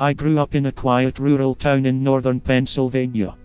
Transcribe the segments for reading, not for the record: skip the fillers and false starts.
I grew up in a quiet rural town in northern Pennsylvania.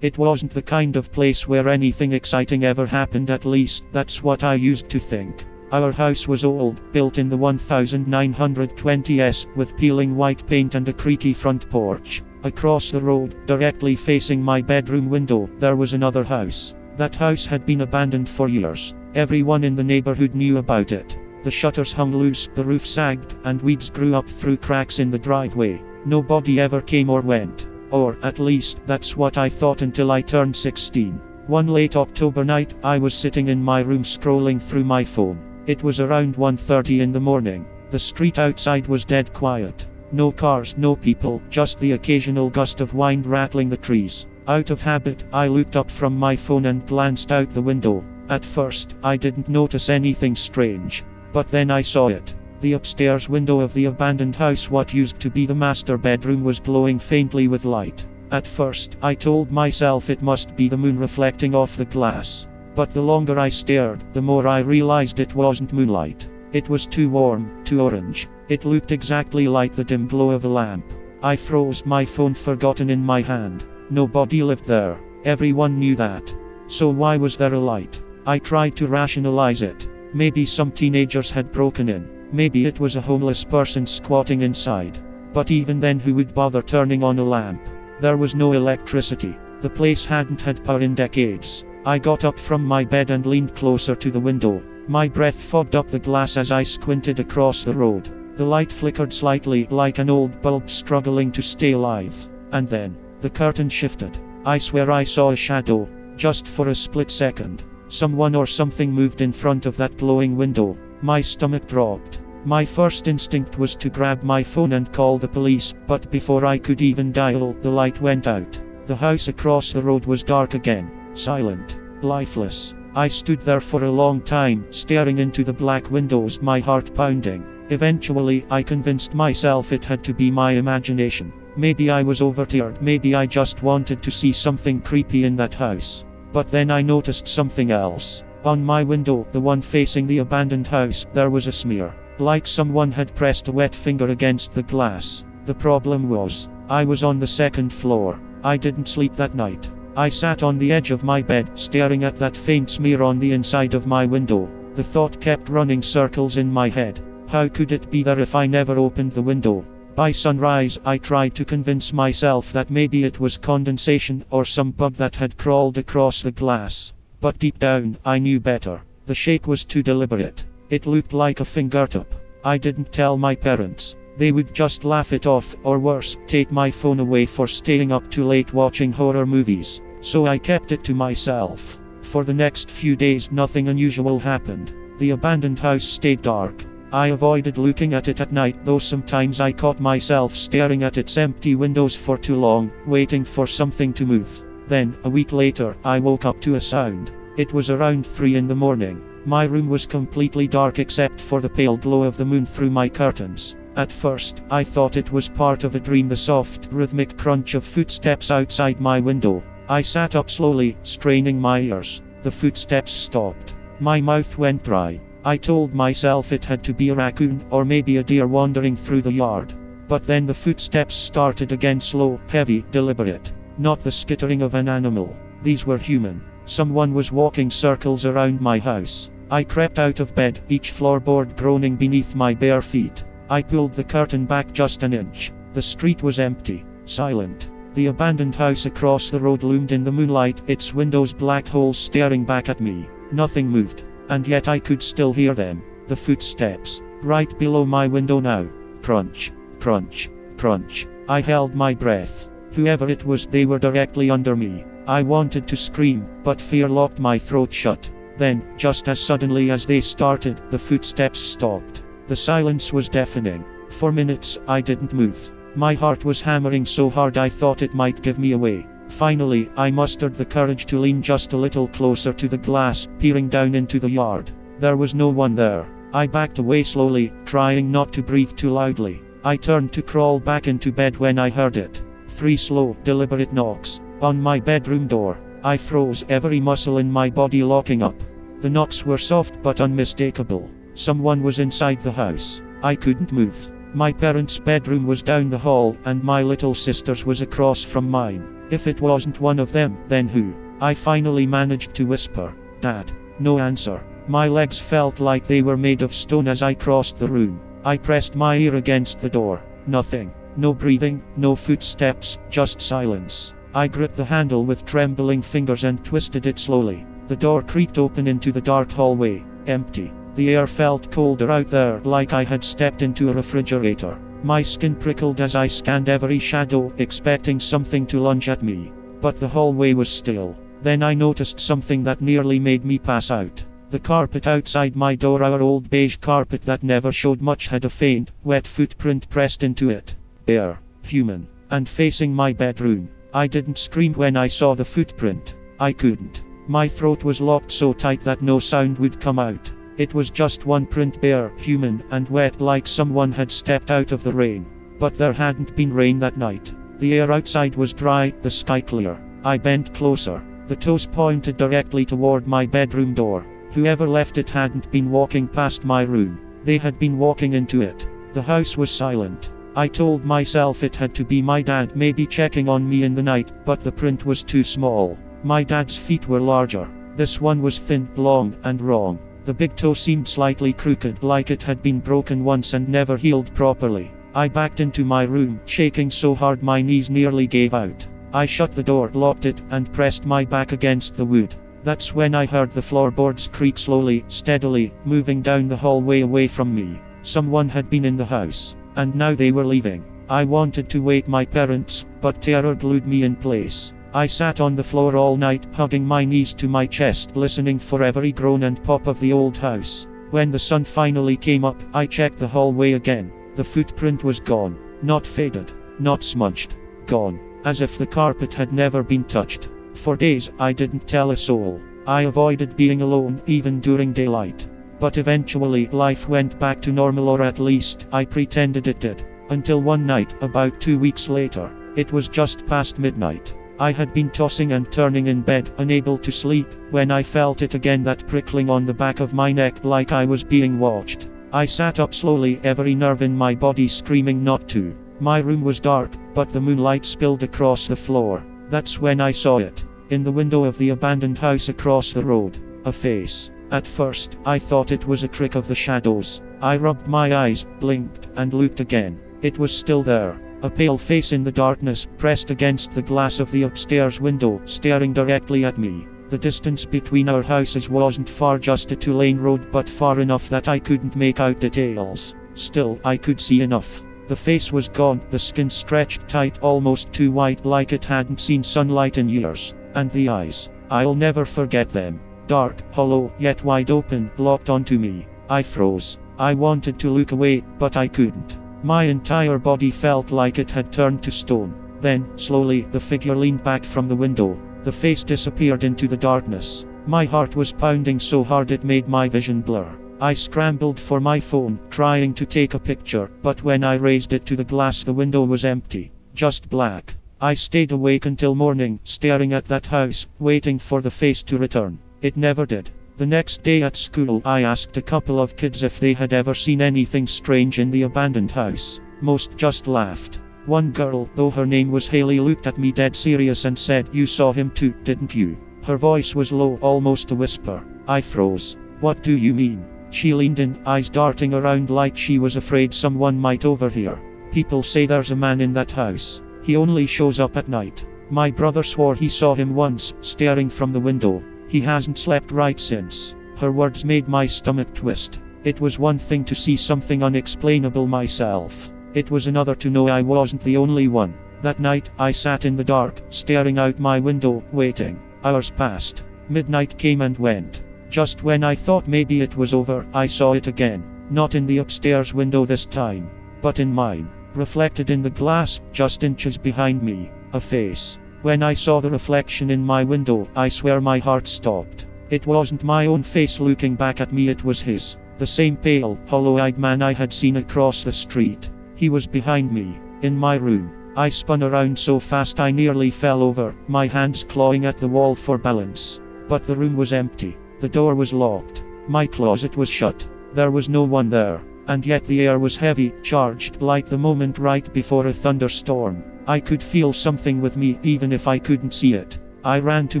It wasn't the kind of place where anything exciting ever happened, at least that's what I used to think. Our house was old, built in the 1920s, with peeling white paint and a creaky front porch. Across the road, directly facing my bedroom window, there was another house. That house had been abandoned for years. Everyone in the neighborhood knew about it. The shutters hung loose, the roof sagged, and weeds grew up through cracks in the driveway. Nobody ever came or went. Or, at least, that's what I thought until I turned 16. One late October night, I was sitting in my room scrolling through my phone. It was around 1:30 in the morning. The street outside was dead quiet. No cars, no people, just the occasional gust of wind rattling the trees. Out of habit, I looked up from my phone and glanced out the window. At first, I didn't notice anything strange. But then I saw it. The upstairs window of the abandoned house, what used to be the master bedroom, was glowing faintly with light. At first, I told myself it must be the moon reflecting off the glass. But the longer I stared, the more I realized it wasn't moonlight. It was too warm, too orange. It looked exactly like the dim glow of a lamp. I froze, my phone forgotten in my hand. Nobody lived there. Everyone knew that. So why was there a light? I tried to rationalize it. Maybe some teenagers had broken in. Maybe it was a homeless person squatting inside. But even then, who would bother turning on a lamp? There was no electricity. The place hadn't had power in decades. I got up from my bed and leaned closer to the window. My breath fogged up the glass as I squinted across the road. The light flickered slightly, like an old bulb struggling to stay alive. And then, the curtain shifted. I swear I saw a shadow. Just for a split second. Someone or something moved in front of that glowing window. My stomach dropped. My first instinct was to grab my phone and call the police, but before I could even dial, the light went out. The house across the road was dark again, silent, lifeless. I stood there for a long time, staring into the black windows, my heart pounding. Eventually, I convinced myself it had to be my imagination. Maybe I was overtired, maybe I just wanted to see something creepy in that house. But then I noticed something else. On my window, the one facing the abandoned house, there was a smear. Like someone had pressed a wet finger against the glass. The problem was, I was on the second floor. I didn't sleep that night. I sat on the edge of my bed, staring at that faint smear on the inside of my window. The thought kept running circles in my head. How could it be there if I never opened the window? By sunrise, I tried to convince myself that maybe it was condensation or some bug that had crawled across the glass. But deep down, I knew better. The shape was too deliberate. It looked like a fingertip. I didn't tell my parents. They would just laugh it off, or worse, take my phone away for staying up too late watching horror movies. So I kept it to myself. For the next few days, nothing unusual happened. The abandoned house stayed dark. I avoided looking at it at night, though sometimes I caught myself staring at its empty windows for too long, waiting for something to move. Then, a week later, I woke up to a sound. It was around 3 in the morning. My room was completely dark except for the pale glow of the moon through my curtains. At first, I thought it was part of a dream, the soft, rhythmic crunch of footsteps outside my window. I sat up slowly, straining my ears. The footsteps stopped. My mouth went dry. I told myself it had to be a raccoon, or maybe a deer wandering through the yard. But then the footsteps started again, slow, heavy, deliberate. Not the skittering of an animal. These were human. Someone was walking circles around my house. I crept out of bed, each floorboard groaning beneath my bare feet. I pulled the curtain back just an inch. The street was empty, silent. The abandoned house across the road loomed in the moonlight, its windows black holes staring back at me. Nothing moved. And yet I could still hear them. The footsteps. Right below my window now. Crunch, crunch, crunch. I held my breath. Whoever it was, they were directly under me. I wanted to scream, but fear locked my throat shut. Then, just as suddenly as they started, the footsteps stopped. The silence was deafening. For minutes, I didn't move. My heart was hammering so hard I thought it might give me away. Finally, I mustered the courage to lean just a little closer to the glass, peering down into the yard. There was no one there. I backed away slowly, trying not to breathe too loudly. I turned to crawl back into bed when I heard it. 3 slow, deliberate knocks. On my bedroom door. I froze, every muscle in my body locking up. The knocks were soft but unmistakable. Someone was inside the house. I couldn't move. My parents' bedroom was down the hall, and my little sister's was across from mine. If it wasn't one of them, then who? I finally managed to whisper, "Dad." No answer. My legs felt like they were made of stone as I crossed the room. I pressed my ear against the door. Nothing. No breathing, no footsteps, just silence. I gripped the handle with trembling fingers and twisted it slowly. The door creaked open into the dark hallway. Empty. The air felt colder out there, like I had stepped into a refrigerator. My skin prickled as I scanned every shadow, expecting something to lunge at me. But the hallway was still. Then I noticed something that nearly made me pass out. The carpet outside my door, our old beige carpet that never showed much, had a faint, wet footprint pressed into it. Bare, human, and facing my bedroom. I didn't scream when I saw the footprint. I couldn't. My throat was locked so tight that no sound would come out. It was just one print, bare, human, and wet, like someone had stepped out of the rain. But there hadn't been rain that night. The air outside was dry, the sky clear. I bent closer. The toes pointed directly toward my bedroom door. Whoever left it hadn't been walking past my room. They had been walking into it. The house was silent. I told myself it had to be my dad, maybe checking on me in the night, but the print was too small. My dad's feet were larger. This one was thin, long, and wrong. The big toe seemed slightly crooked, like it had been broken once and never healed properly. I backed into my room, shaking so hard my knees nearly gave out. I shut the door, locked it, and pressed my back against the wood. That's when I heard the floorboards creak slowly, steadily, moving down the hallway away from me. Someone had been in the house, and now they were leaving. I wanted to wake my parents, but terror glued me in place. I sat on the floor all night, hugging my knees to my chest, listening for every groan and pop of the old house. When the sun finally came up, I checked the hallway again. The footprint was gone. Not faded, not smudged. Gone. As if the carpet had never been touched. For days, I didn't tell a soul. I avoided being alone, even during daylight. But eventually, life went back to normal, or at least, I pretended it did. Until one night, about 2 weeks later. It was just past midnight. I had been tossing and turning in bed, unable to sleep, when I felt it again, that prickling on the back of my neck, like I was being watched. I sat up slowly, every nerve in my body screaming not to. My room was dark, but the moonlight spilled across the floor. That's when I saw it. In the window of the abandoned house across the road. A face. At first, I thought it was a trick of the shadows. I rubbed my eyes, blinked, and looked again. It was still there. A pale face in the darkness, pressed against the glass of the upstairs window, staring directly at me. The distance between our houses wasn't far, just a 2-lane road, but far enough that I couldn't make out details. Still, I could see enough. The face was gone, the skin stretched tight, almost too white, like it hadn't seen sunlight in years. And the eyes. I'll never forget them. Dark, hollow, yet wide open, locked onto me. I froze. I wanted to look away, but I couldn't. My entire body felt like it had turned to stone. Then, slowly, the figure leaned back from the window. The face disappeared into the darkness. My heart was pounding so hard it made my vision blur. I scrambled for my phone, trying to take a picture, but when I raised it to the glass, the window was empty. Just black. I stayed awake until morning, staring at that house, waiting for the face to return. It never did. The next day at school, I asked a couple of kids if they had ever seen anything strange in the abandoned house. Most just laughed. One girl, though her name was Haley, looked at me dead serious and said, "You saw him too, didn't you?" Her voice was low, almost a whisper. I froze. "What do you mean?" She leaned in, eyes darting around like she was afraid someone might overhear. "People say there's a man in that house. He only shows up at night. My brother swore he saw him once, staring from the window. He hasn't slept right since." Her words made my stomach twist. It was one thing to see something unexplainable myself. It was another to know I wasn't the only one. That night, I sat in the dark, staring out my window, waiting. Hours passed. Midnight came and went. Just when I thought maybe it was over, I saw it again. Not in the upstairs window this time, but in mine. Reflected in the glass, just inches behind me. A face. When I saw the reflection in my window, I swear my heart stopped. It wasn't my own face looking back at me, it was his. The same pale, hollow-eyed man I had seen across the street. He was behind me, in my room. I spun around so fast I nearly fell over, my hands clawing at the wall for balance. But the room was empty. The door was locked. My closet was shut. There was no one there. and yet the air was heavy, charged, like the moment right before a thunderstorm. I could feel something with me, even if I couldn't see it. I ran to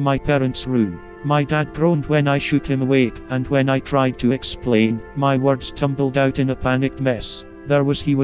my parents' room. My dad groaned when I shook him awake, and when I tried to explain, my words tumbled out in a panicked mess.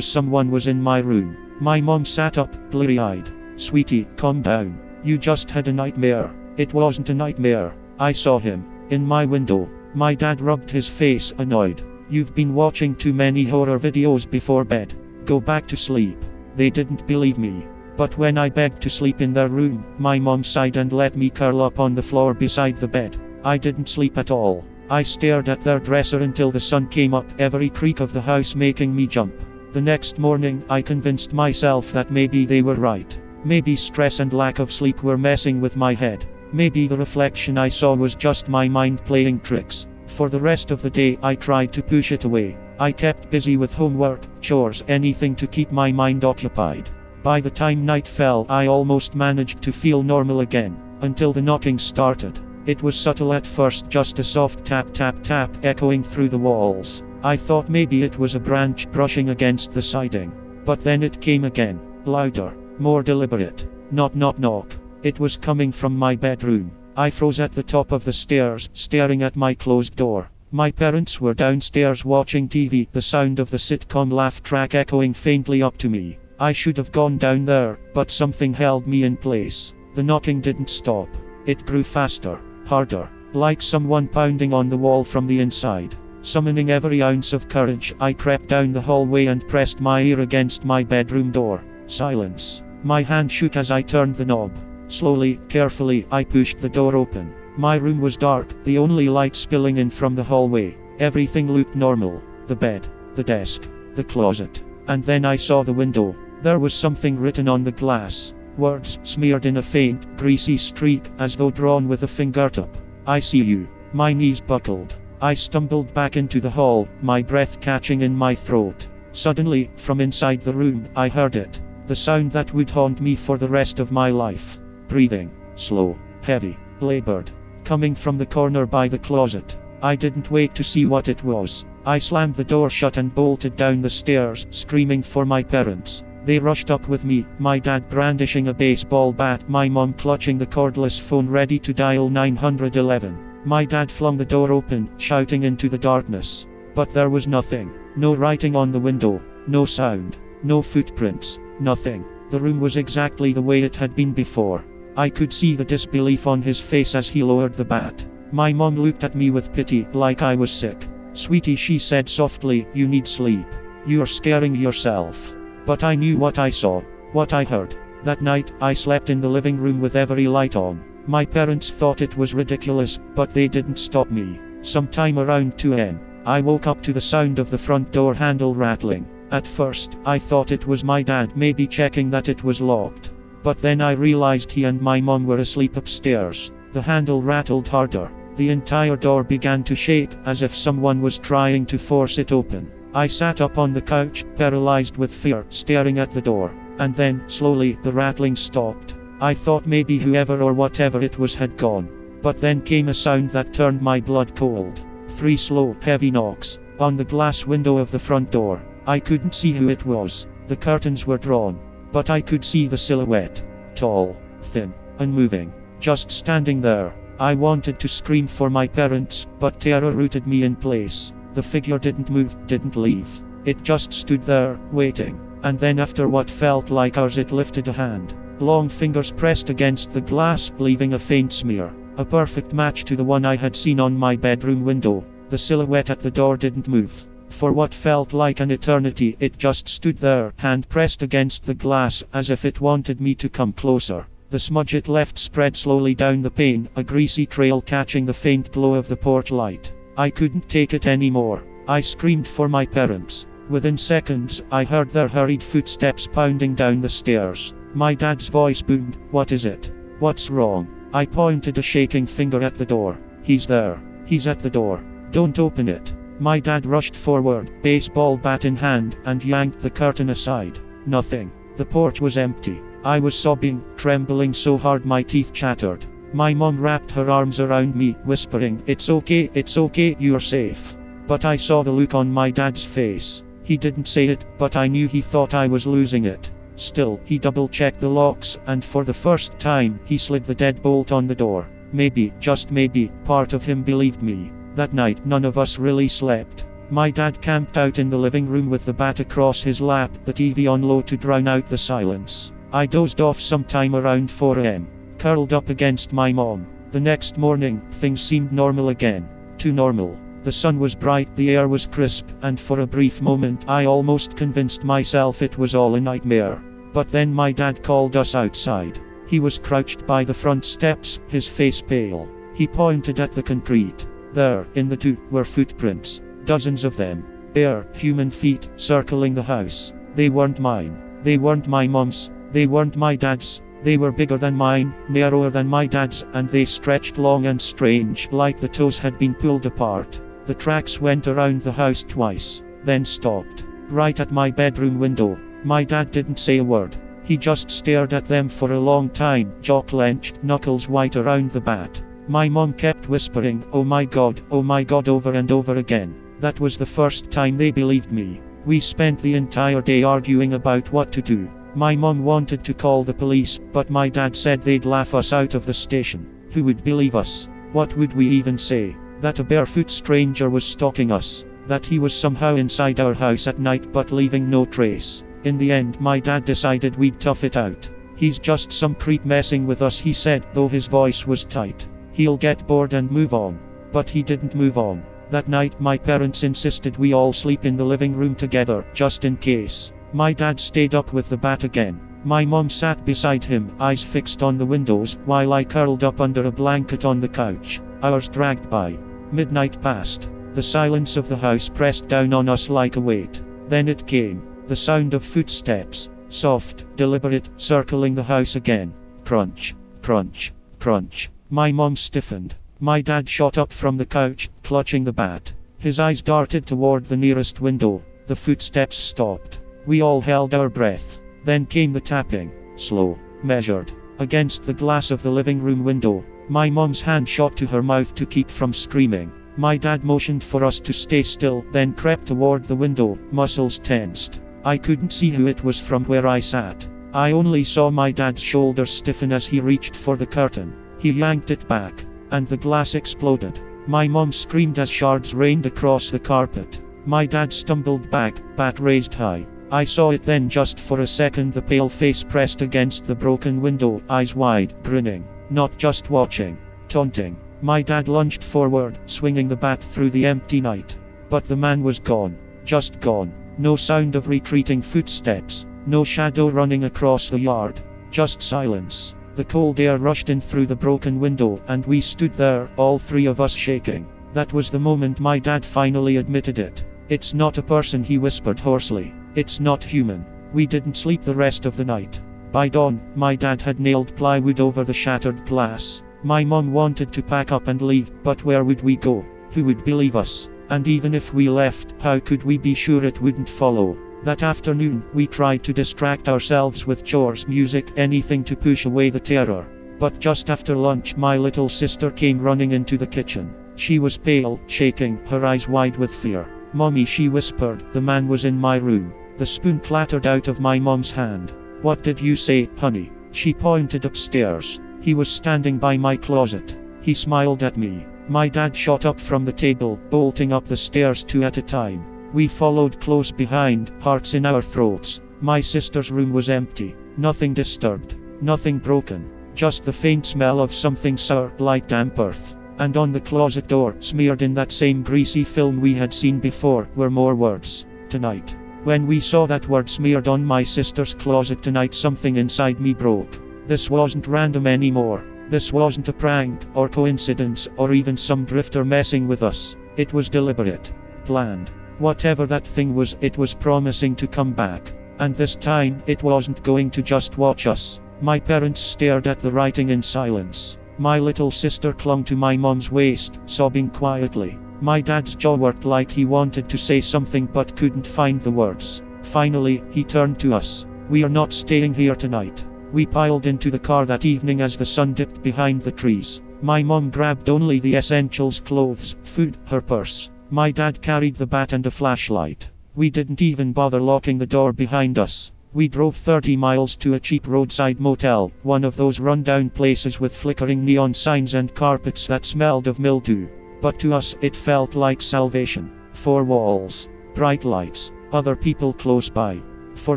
Someone was in my room. My mom sat up, bleary-eyed. "Sweetie, calm down. You just had a nightmare." "It wasn't a nightmare. I saw him. In my window." My dad rubbed his face, annoyed. "You've been watching too many horror videos before bed. Go back to sleep." They didn't believe me. But when I begged to sleep in their room, my mom sighed and let me curl up on the floor beside the bed. I didn't sleep at all. I stared at their dresser until the sun came up, every creak of the house making me jump. The next morning, I convinced myself that maybe they were right. Maybe stress and lack of sleep were messing with my head. Maybe the reflection I saw was just my mind playing tricks. For the rest of the day, I tried to push it away. I kept busy with homework, chores, anything to keep my mind occupied. By the time night fell, I almost managed to feel normal again, until the knocking started. It was subtle at first, just a soft tap tap tap echoing through the walls. I thought maybe it was a branch brushing against the siding. But then it came again, louder, more deliberate. Knock knock knock. It was coming from my bedroom. I froze at the top of the stairs, staring at my closed door. My parents were downstairs watching TV, the sound of the sitcom laugh track echoing faintly up to me. I should have gone down there, but something held me in place. The knocking didn't stop. It grew faster, harder, like someone pounding on the wall from the inside. Summoning every ounce of courage, I crept down the hallway and pressed my ear against my bedroom door. Silence. My hand shook as I turned the knob. Slowly, carefully, I pushed the door open. My room was dark, the only light spilling in from the hallway. Everything looked normal. The bed, the desk, the closet. And then I saw the window. There was something written on the glass. Words smeared in a faint, greasy streak, as though drawn with a fingertip. "I see you." My knees buckled. I stumbled back into the hall, my breath catching in my throat. Suddenly, from inside the room, I heard it. The sound that would haunt me for the rest of my life. Breathing. Slow. Heavy. Labored. Coming from the corner by the closet. I didn't wait to see what it was. I slammed the door shut and bolted down the stairs, screaming for my parents. They rushed up with me, my dad brandishing a baseball bat, my mom clutching the cordless phone ready to dial 911. My dad flung the door open, shouting into the darkness. But there was nothing. No writing on the window. No sound. No footprints. Nothing. The room was exactly the way it had been before. I could see the disbelief on his face as he lowered the bat. My mom looked at me with pity, like I was sick. "Sweetie," she said softly, "you need sleep. You're scaring yourself." But I knew what I saw, what I heard. That night, I slept in the living room with every light on. My parents thought it was ridiculous, but they didn't stop me. Sometime around 2 a.m., I woke up to the sound of the front door handle rattling. At first, I thought it was my dad, maybe checking that it was locked. But then I realized he and my mom were asleep upstairs. The handle rattled harder. The entire door began to shake, as if someone was trying to force it open. I sat up on the couch, paralyzed with fear, staring at the door. And then, slowly, the rattling stopped. I thought maybe whoever or whatever it was had gone. But then came a sound that turned my blood cold. 3 slow, heavy knocks, on the glass window of the front door. I couldn't see who it was. The curtains were drawn. But I could see the silhouette. Tall, thin, unmoving. Just standing there. I wanted to scream for my parents, but terror rooted me in place. The figure didn't move, didn't leave. It just stood there, waiting. And then after what felt like hours, it lifted a hand. Long fingers pressed against the glass, leaving a faint smear. A perfect match to the one I had seen on my bedroom window. The silhouette at the door didn't move. For what felt like an eternity, it just stood there, hand pressed against the glass, as if it wanted me to come closer. The smudge it left spread slowly down the pane, a greasy trail catching the faint glow of the porch light. I couldn't take it anymore. I screamed for my parents. Within seconds, I heard their hurried footsteps pounding down the stairs. My dad's voice boomed, "What is it? What's wrong?" I pointed a shaking finger at the door. "He's there. He's at the door. Don't open it." My dad rushed forward, baseball bat in hand, and yanked the curtain aside. Nothing. The porch was empty. I was sobbing, trembling so hard my teeth chattered. My mom wrapped her arms around me, whispering, it's okay, you're safe." But I saw the look on my dad's face. He didn't say it, but I knew he thought I was losing it. Still, he double-checked the locks, and for the first time, he slid the deadbolt on the door. Maybe, just maybe, part of him believed me. That night, none of us really slept. My dad camped out in the living room with the bat across his lap, the TV on low to drown out the silence. I dozed off sometime around 4 a.m., curled up against my mom. The next morning, things seemed normal again. Too normal. The sun was bright, the air was crisp, and for a brief moment I almost convinced myself it was all a nightmare. But then my dad called us outside. He was crouched by the front steps, his face pale. He pointed at the concrete. There, in the dew, were footprints. Dozens of them. Bare, human feet, circling the house. They weren't mine. They weren't my mom's. They weren't my dad's. They were bigger than mine, narrower than my dad's, and they stretched long and strange, like the toes had been pulled apart. The tracks went around the house twice, then stopped. Right at my bedroom window. My dad didn't say a word. He just stared at them for a long time, jaw clenched, knuckles white around the bat. My mom kept whispering, oh my god, over and over again. That was the first time they believed me. We spent the entire day arguing about what to do. My mom wanted to call the police, but my dad said they'd laugh us out of the station. Who would believe us? What would we even say? That a barefoot stranger was stalking us. That he was somehow inside our house at night but leaving no trace. In the end, my dad decided we'd tough it out. He's just some creep messing with us, he said, though his voice was tight. He'll get bored and move on. But he didn't move on. That night, my parents insisted we all sleep in the living room together, just in case. My dad stayed up with the bat again. My mom sat beside him, eyes fixed on the windows, while I curled up under a blanket on the couch. Hours dragged by. Midnight passed. The silence of the house pressed down on us like a weight. Then it came. The sound of footsteps. Soft, deliberate, circling the house again. Crunch, crunch, crunch. My mom stiffened. My dad shot up from the couch, clutching the bat. His eyes darted toward the nearest window. The footsteps stopped. We all held our breath. Then came the tapping. Slow, measured. Against the glass of the living room window. My mom's hand shot to her mouth to keep from screaming. My dad motioned for us to stay still, then crept toward the window, muscles tensed. I couldn't see who it was from where I sat. I only saw my dad's shoulders stiffen as he reached for the curtain. He yanked it back, and the glass exploded. My mom screamed as shards rained across the carpet. My dad stumbled back, bat raised high. I saw it then. Just for a second the pale face pressed against the broken window, eyes wide, grinning. Not just watching. Taunting. My dad lunged forward, swinging the bat through the empty night. But the man was gone. Just gone. No sound of retreating footsteps. No shadow running across the yard. Just silence. The cold air rushed in through the broken window, and we stood there, all three of us shaking. That was the moment my dad finally admitted it. It's not a person, he whispered hoarsely. It's not human. We didn't sleep the rest of the night. By dawn, my dad had nailed plywood over the shattered glass. My mom wanted to pack up and leave, but where would we go? Who would believe us? And even if we left, how could we be sure it wouldn't follow? That afternoon, we tried to distract ourselves with chores, music, anything to push away the terror. But just after lunch, my little sister came running into the kitchen. She was pale, shaking, her eyes wide with fear. "Mommy," she whispered, "the man was in my room." The spoon clattered out of my mom's hand. "What did you say, honey?" She pointed upstairs. "He was standing by my closet." He smiled at me. My dad shot up from the table, bolting up the stairs two at a time. We followed close behind, hearts in our throats. My sister's room was empty. Nothing disturbed. Nothing broken. Just the faint smell of something sour, like damp earth. And on the closet door, smeared in that same greasy film we had seen before, were more words. "Tonight." When we saw that word smeared on my sister's closet tonight, something inside me broke. This wasn't random anymore. This wasn't a prank, or coincidence, or even some drifter messing with us. It was deliberate. Planned. Whatever that thing was, it was promising to come back. And this time, it wasn't going to just watch us. My parents stared at the writing in silence. My little sister clung to my mom's waist, sobbing quietly. My dad's jaw worked like he wanted to say something but couldn't find the words. Finally, he turned to us. "We are not staying here tonight." We piled into the car that evening as the sun dipped behind the trees. My mom grabbed only the essentials: clothes, food, her purse. My dad carried the bat and a flashlight. We didn't even bother locking the door behind us. We drove 30 miles to a cheap roadside motel, one of those run-down places with flickering neon signs and carpets that smelled of mildew. But to us, it felt like salvation. 4 walls, bright lights, other people close by. For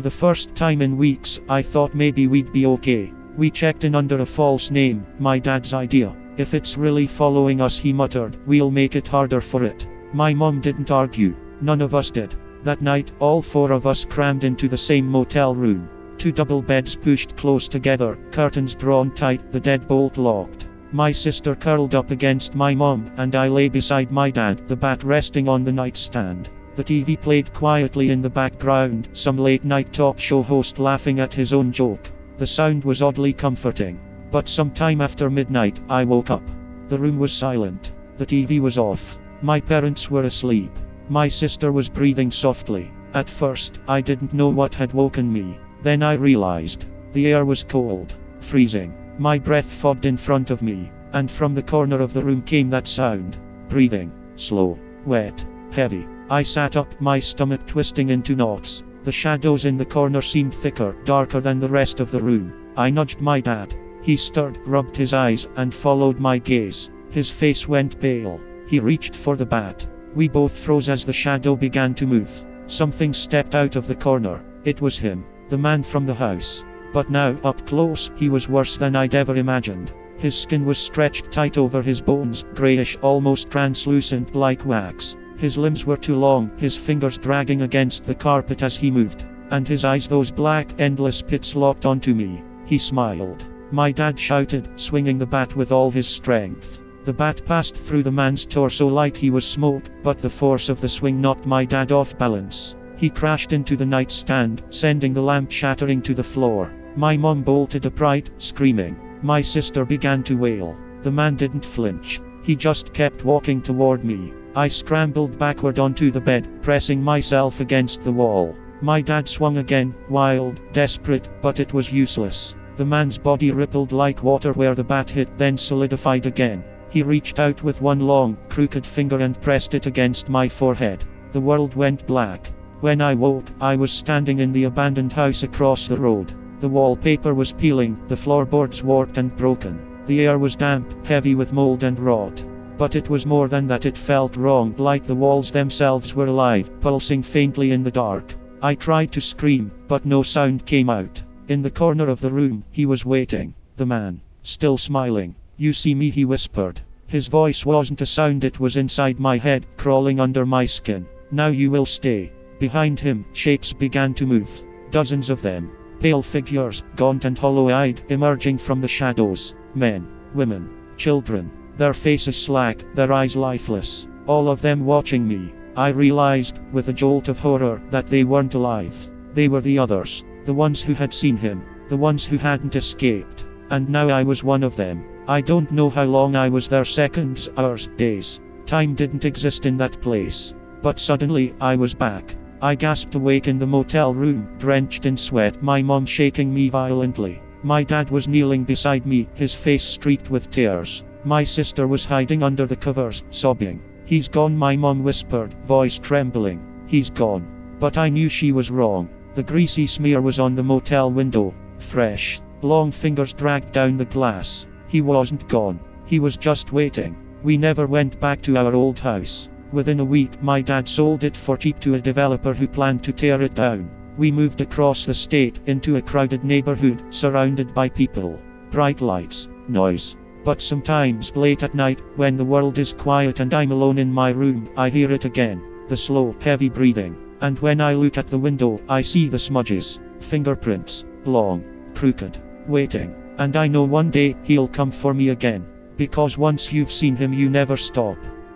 the first time in weeks, I thought maybe we'd be okay. We checked in under a false name, my dad's idea. If it's really following us, he muttered, we'll make it harder for it. My mom didn't argue. None of us did. That night, all 4 of us crammed into the same motel room. 2 double beds pushed close together, curtains drawn tight, the deadbolt locked. My sister curled up against my mom, and I lay beside my dad, the bat resting on the nightstand. The TV played quietly in the background, some late-night talk show host laughing at his own joke. The sound was oddly comforting. But sometime after midnight, I woke up. The room was silent. The TV was off. My parents were asleep. My sister was breathing softly. At first, I didn't know what had woken me. Then I realized. The air was cold. Freezing. My breath fogged in front of me. And from the corner of the room came that sound. Breathing. Slow. Wet. Heavy. I sat up, my stomach twisting into knots. The shadows in the corner seemed thicker, darker than the rest of the room. I nudged my dad. He stirred, rubbed his eyes, and followed my gaze. His face went pale. He reached for the bat. We both froze as the shadow began to move. Something stepped out of the corner. It was him, the man from the house. But now, up close, he was worse than I'd ever imagined. His skin was stretched tight over his bones, grayish, almost translucent, like wax. His limbs were too long, his fingers dragging against the carpet as he moved. And his eyes, those black, endless pits, locked onto me. He smiled. My dad shouted, swinging the bat with all his strength. The bat passed through the man's torso like he was smoke, but the force of the swing knocked my dad off balance. He crashed into the nightstand, sending the lamp shattering to the floor. My mom bolted upright, screaming. My sister began to wail. The man didn't flinch. He just kept walking toward me. I scrambled backward onto the bed, pressing myself against the wall. My dad swung again, wild, desperate, but it was useless. The man's body rippled like water where the bat hit, then solidified again. He reached out with one long, crooked finger and pressed it against my forehead. The world went black. When I woke, I was standing in the abandoned house across the road. The wallpaper was peeling, the floorboards warped and broken. The air was damp, heavy with mold and rot. But it was more than that, it felt wrong, like the walls themselves were alive, pulsing faintly in the dark. I tried to scream, but no sound came out. In the corner of the room, he was waiting. The man, still smiling. "You see me," he whispered. His voice wasn't a sound, it was inside my head, crawling under my skin. "Now you will stay." Behind him, shapes began to move. Dozens of them. Pale figures, gaunt and hollow-eyed, emerging from the shadows. Men, women, children. Their faces slack, their eyes lifeless. All of them watching me. I realized, with a jolt of horror, that they weren't alive. They were the others. The ones who had seen him. The ones who hadn't escaped. And now I was one of them. I don't know how long I was there, seconds, hours, days. Time didn't exist in that place. But suddenly, I was back. I gasped awake in the motel room, drenched in sweat, my mom shaking me violently. My dad was kneeling beside me, his face streaked with tears. My sister was hiding under the covers, sobbing. "He's gone," my mom whispered, voice trembling. "He's gone." But I knew she was wrong. The greasy smear was on the motel window, fresh. Long fingers dragged down the glass. He wasn't gone. He was just waiting. We never went back to our old house. Within a week, my dad sold it for cheap to a developer who planned to tear it down. We moved across the state, into a crowded neighborhood, surrounded by people. Bright lights, noise. But sometimes, late at night, when the world is quiet and I'm alone in my room, I hear it again. The slow, heavy breathing. And when I look at the window, I see the smudges. Fingerprints. Long. Crooked. Waiting. And I know one day, he'll come for me again. Because once you've seen him, you never stop.